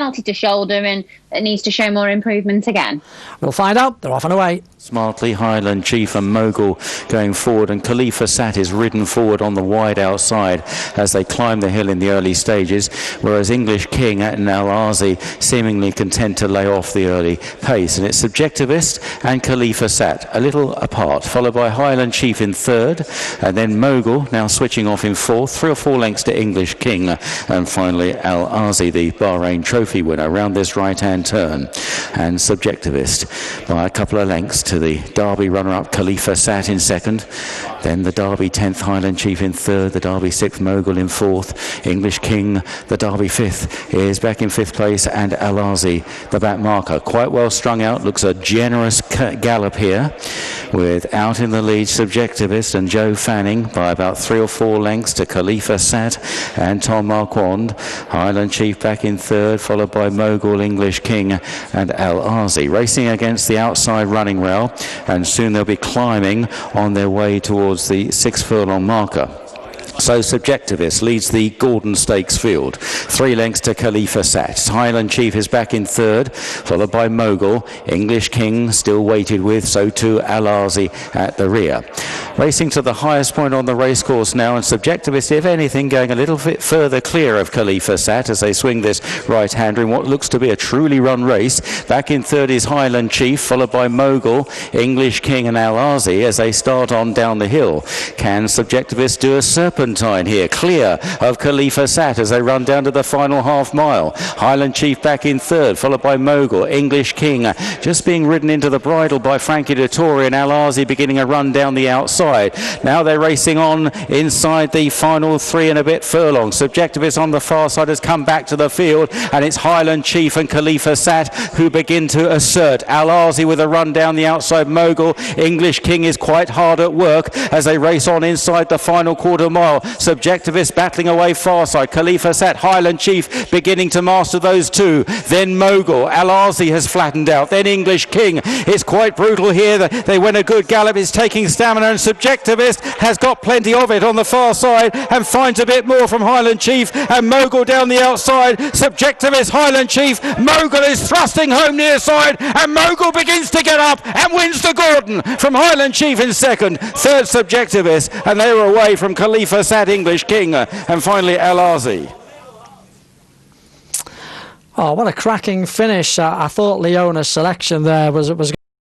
penalty to shoulder and it needs to show more improvement again? We'll find out. They're off and away. Smartly, Highland Chief and Mogul going forward, and Khalifa Sat is ridden forward on the wide outside as they climb the hill in the early stages, whereas English King and Al Azi seemingly content to lay off the early pace. And it's Subjectivist and Khalifa Sat a little apart, followed by Highland Chief in third, and then Mogul now switching off in fourth, 3 or 4 lengths to English King, and finally Al Azi, the Bahrain Trophy winner, around this right-hand turn. And Subjectivist by a couple of lengths to the Derby runner-up Khalifa Sat in second, then the Derby 10th Highland Chief in third, the Derby 6th Mogul in fourth, English King, the Derby 5th, is back in 5th place, and Al Azi, the back marker. Quite well strung out, looks a generous gallop here, with out in the lead Subjectivist and Joe Fanning by about 3 or 4 lengths to Khalifa Sat and Tom Marquand. Highland Chief back in third, followed by Mogul, English King and Al Azi. Racing against the outside running rail, and soon they'll be climbing on their way towards the 6 furlong marker. So Subjectivist leads the Gordon Stakes field. 3 lengths to Khalifa Sat. Highland Chief is back in third, followed by Mogul. English King still weighted with, so too Al Azi at the rear. Racing to the highest point on the racecourse now, and Subjectivist, if anything, going a little bit further clear of Khalifa Sat as they swing this right-hander in what looks to be a truly run race. Back in third is Highland Chief, followed by Mogul, English King and Al Azi as they start on down the hill. Can Subjectivist do a serpentine here, clear of Khalifa Sat as they run down to the final half mile? Highland Chief back in third, followed by Mogul, English King just being ridden into the bridle by Frankie Dettori, and Al Azi beginning a run down the outside. Now they're racing on inside the final 3 and a bit furlongs. Subjectivist on the far side has come back to the field, and it's Highland Chief and Khalifa Sat who begin to assert. Al Azi with a run down the outside. Mogul, English King is quite hard at work as they race on inside the final quarter mile. Subjectivist battling away far side. Khalifa Sat, Highland Chief beginning to master those two. Then Mogul. Al Azi has flattened out. Then English King. It's quite brutal here. They went a good gallop. It's taking stamina, and Subjectivist has got plenty of it on the far side and finds a bit more from Highland Chief, and Mogul down the outside. Subjectivist, Highland Chief. Mogul is thrusting home near side, and Mogul begins to get up and wins the Gordon from Highland Chief in second. Third Subjectivist, and they were away from Khalifa Sat, English King, and finally Al Azi. Oh, what a cracking finish. I thought Leona's selection there was